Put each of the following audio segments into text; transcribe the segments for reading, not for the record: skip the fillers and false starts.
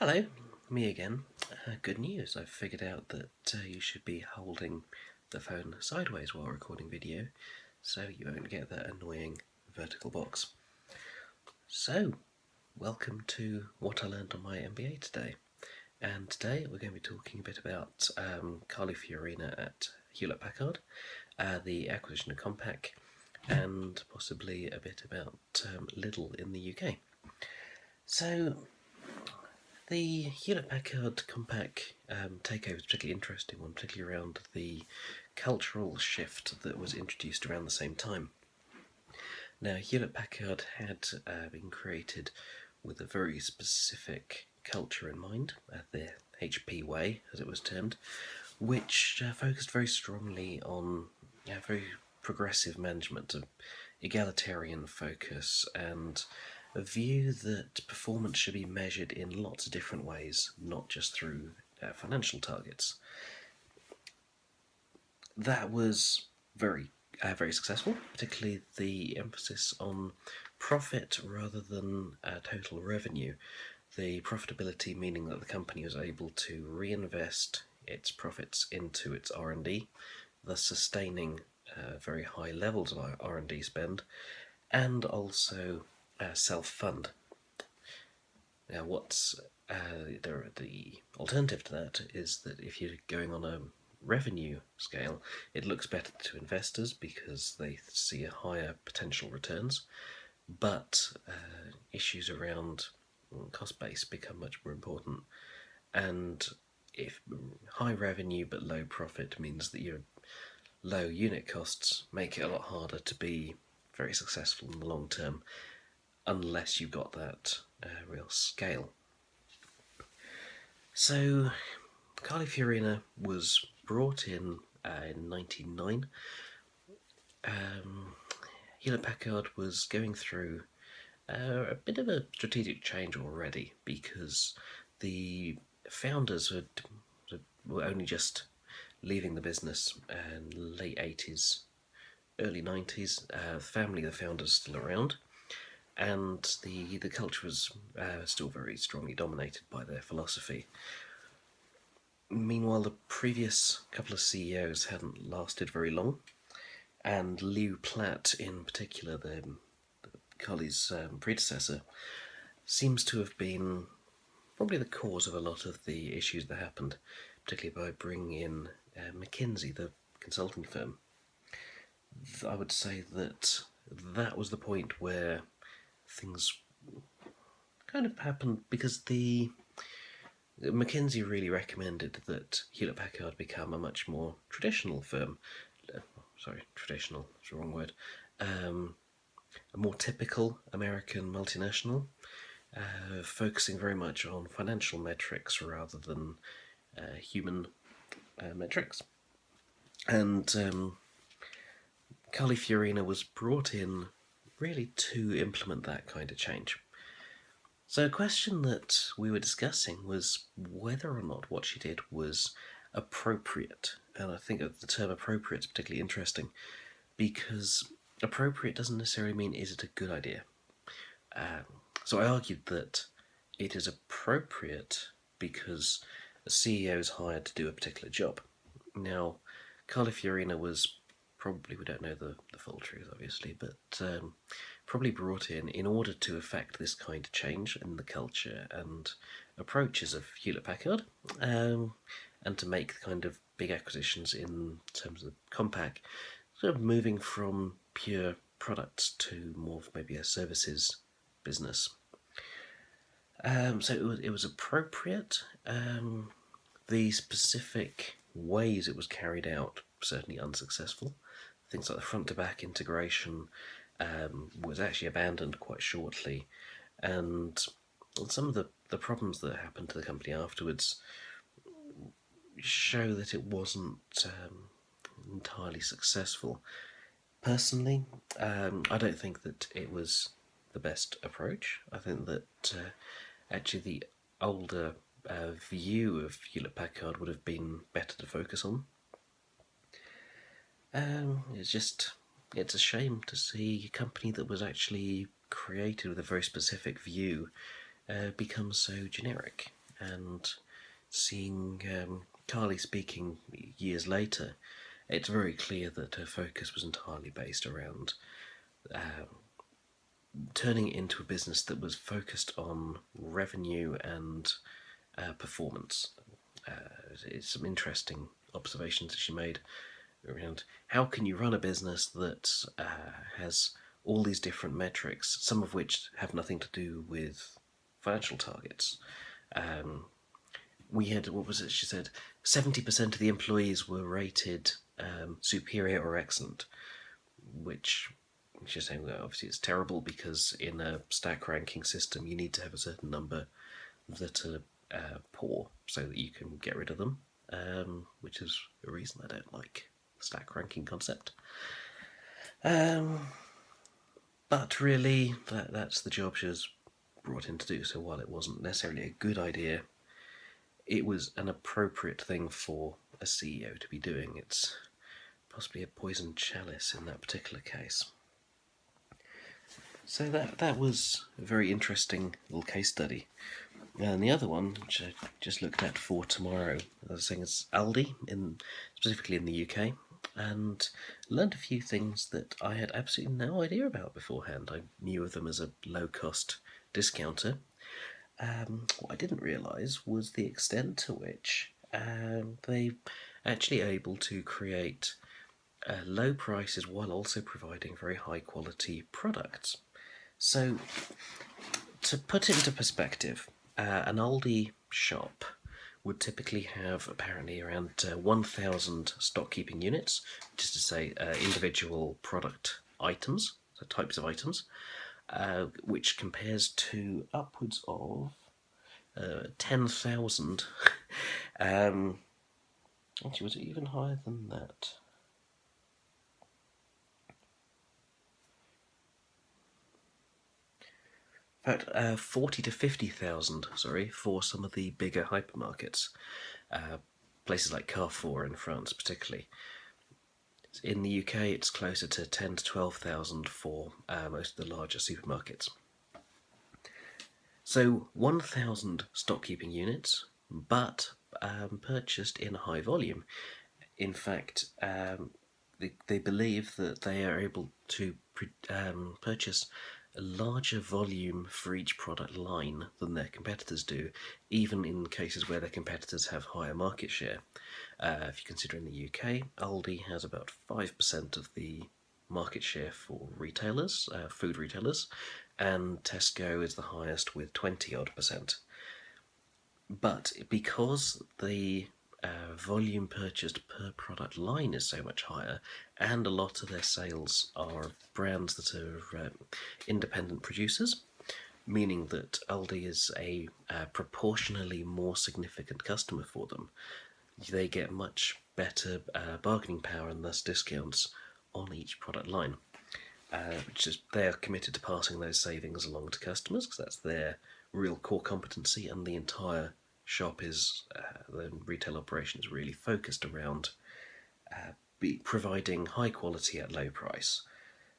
Hello, me again. Good news, I've figured out that you should be holding the phone sideways while recording video, so you won't get that annoying vertical box. So, welcome to what I learned on my MBA today. And today we're going to be talking a bit about Carly Fiorina at Hewlett-Packard, the acquisition of Compaq, and possibly a bit about Lidl in the UK. So, the Hewlett-Packard Compaq takeover is a particularly interesting one, particularly around the cultural shift that was introduced around the same time. Now, Hewlett-Packard had been created with a very specific culture in mind, the HP way, as it was termed, which focused very strongly on very progressive management, an egalitarian focus, and a view that performance should be measured in lots of different ways, not just through financial targets. That was very successful, particularly the emphasis on profit rather than total revenue. The profitability meaning that the company was able to reinvest its profits into its R&D, thus sustaining very high levels of R&D spend, and also self-fund. Now, what's the alternative to that is that if you're going on a revenue scale, it looks better to investors because they see a higher potential returns, but issues around cost base become much more important. And if high revenue but low profit means that your low unit costs make it a lot harder to be very successful in the long term, unless you've got that real scale. So, Carly Fiorina was brought in 1999. Hewlett-Packard was going through a bit of a strategic change already because the founders were only just leaving the business in late 80s, early 90s. The family of the founders still around, and the culture was still very strongly dominated by their philosophy. Meanwhile, the previous couple of CEOs hadn't lasted very long, and Lew Platt in particular, Carly's predecessor, seems to have been probably the cause of a lot of the issues that happened, particularly by bringing in McKinsey, the consulting firm. I would say that was the point where things kind of happened because the McKinsey really recommended that Hewlett-Packard become a much more traditional firm. Traditional is the wrong word. A more typical American multinational, focusing very much on financial metrics rather than human metrics. And Carly Fiorina was brought in really to implement that kind of change. So a question that we were discussing was whether or not what she did was appropriate. And I think that the term appropriate is particularly interesting because appropriate doesn't necessarily mean is it a good idea. So I argued that it is appropriate because a CEO is hired to do a particular job. Now, Carly Fiorina was probably, we don't know the full truth obviously, but probably brought in order to effect this kind of change in the culture and approaches of Hewlett-Packard, and to make the kind of big acquisitions in terms of Compaq, sort of moving from pure products to more of maybe a services business. So it was appropriate. The specific ways it was carried out certainly unsuccessful. Things like the front-to-back integration was actually abandoned quite shortly, and some of the problems that happened to the company afterwards show that it wasn't entirely successful. Personally, I don't think that it was the best approach. I think that actually the older view of Hewlett-Packard would have been better to focus on. It's a shame to see a company that was actually created with a very specific view become so generic. and seeing Carly speaking years later, it's very clear that her focus was entirely based around turning it into a business that was focused on revenue and performance. It's some interesting observations that she made around how can you run a business that has all these different metrics, some of which have nothing to do with financial targets. We had, what was it she said, 70% of the employees were rated superior or excellent, which she's saying, well, obviously it's terrible because in a stack ranking system you need to have a certain number that are poor so that you can get rid of them, which is a reason I don't like the stack ranking concept. But really, that's the job she was brought in to do. So while it wasn't necessarily a good idea, it was an appropriate thing for a CEO to be doing. It's possibly a poisoned chalice in that particular case. So that was a very interesting little case study. And the other one, which I just looked at for tomorrow, I was saying it's Aldi, specifically in the UK, and learned a few things that I had absolutely no idea about beforehand. I knew of them as a low-cost discounter. What I didn't realise was the extent to which they actually able to create low prices while also providing very high-quality products. So, to put it into perspective, an Aldi shop would typically have apparently around 1,000 stock keeping units, which is to say individual product items, so types of items, which compares to upwards of 10,000. Actually, was it even higher than that? In fact, 40 to 50,000, for some of the bigger hypermarkets, places like Carrefour in France particularly. In the UK, it's closer to 10 to 12,000 for most of the larger supermarkets. So 1,000 stock keeping units, but purchased in high volume. In fact, they believe that they are able to purchase a larger volume for each product line than their competitors do, even in cases where their competitors have higher market share. If you consider in the UK, Aldi has about 5% of the market share for retailers, food retailers, and Tesco is the highest with 20-odd%. But because the volume purchased per product line is so much higher, and a lot of their sales are brands that are independent producers, meaning that Aldi is a proportionally more significant customer for them. They get much better bargaining power and thus discounts on each product line, which is they are committed to passing those savings along to customers because that's their real core competency, and the entire shop is the retail operation is really focused around providing high quality at low price.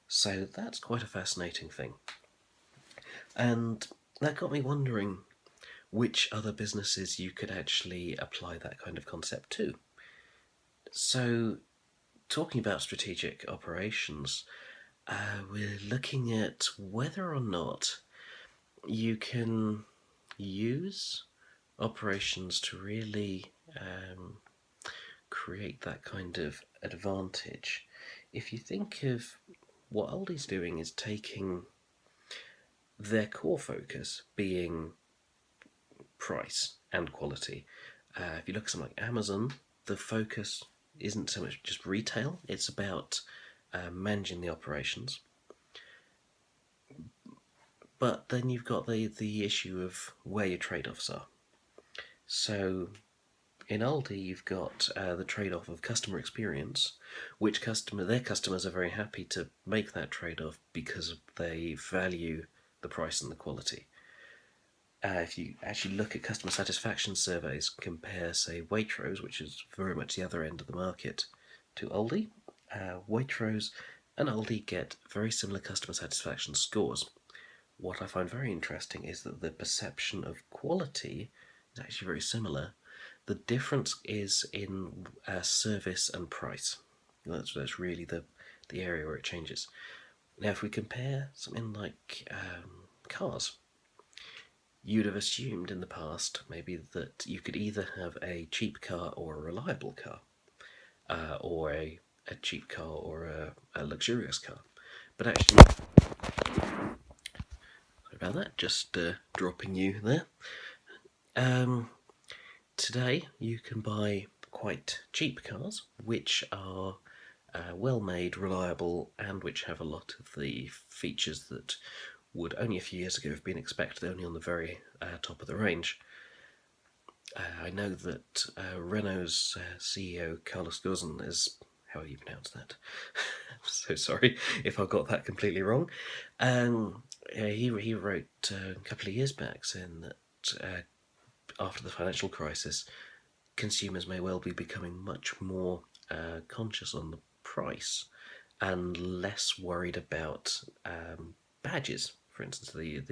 So that's quite a fascinating thing, and that got me wondering which other businesses you could actually apply that kind of concept to. So, talking about strategic operations, we're looking at whether or not you can use operations to really create that kind of advantage. If you think of what Aldi's doing is taking their core focus being price and quality. If you look at something like Amazon, the focus isn't so much just retail, it's about managing the operations. But then you've got the issue of where your trade-offs are. So in Aldi, you've got the trade-off of customer experience, which their customers are very happy to make that trade-off because they value the price and the quality. If you actually look at customer satisfaction surveys, compare, say, Waitrose, which is very much the other end of the market, to Aldi, Waitrose and Aldi get very similar customer satisfaction scores. What I find very interesting is that the perception of quality is actually very similar. The difference is in service and price. That's really the area where it changes. Now, if we compare something like cars, you'd have assumed in the past maybe that you could either have a cheap car or a reliable car, or a cheap car or a luxurious car. But actually, sorry about that, just dropping you there. Today, you can buy quite cheap cars, which are well made, reliable, and which have a lot of the features that would only a few years ago have been expected only on the very top of the range. I know that Renault's CEO, Carlos Ghosn, is how you pronounce that. I'm so sorry if I got that completely wrong. He wrote a couple of years back saying that after the financial crisis, consumers may well be becoming much more conscious on the price and less worried about badges. For instance, have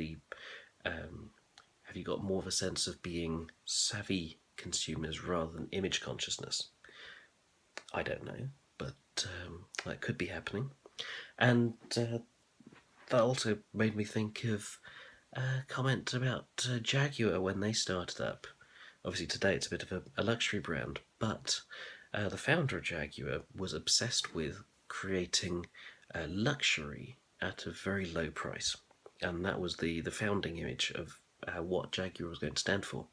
you got more of a sense of being savvy consumers rather than image consciousness? I don't know, but that could be happening. And that also made me think of a comment about Jaguar when they started up. Obviously, today it's a bit of a luxury brand, but the founder of Jaguar was obsessed with creating luxury at a very low price, and that was the founding image of what Jaguar was going to stand for.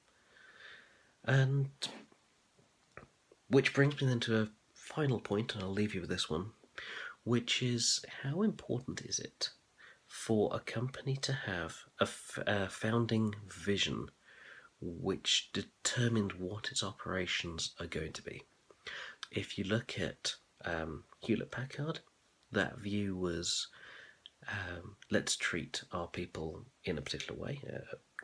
And which brings me then to a final point, and I'll leave you with this one, which is how important is it for a company to have a founding vision which determined what its operations are going to be. If you look at Hewlett-Packard, that view was let's treat our people in a particular way,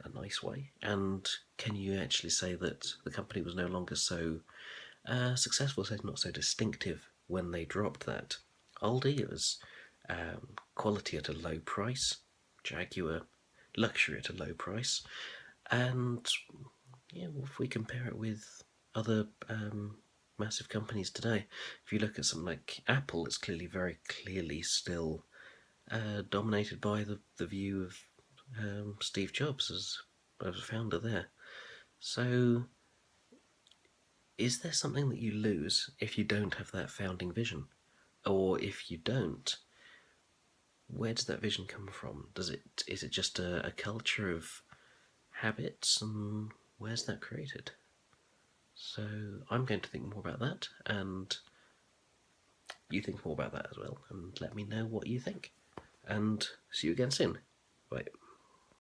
a nice way, and can you actually say that the company was no longer so successful, so not so distinctive when they dropped that? Aldi, it was quality at a low price, Jaguar, luxury at a low price, and if we compare it with other massive companies today, if you look at something like Apple, it's very clearly still dominated by the view of Steve Jobs as a founder there. So, is there something that you lose if you don't have that founding vision? Or if you don't, where does that vision come from? Is it just a culture of habits, and where's that created? So I'm going to think more about that, and you think more about that as well, and let me know what you think. And see you again soon. Bye.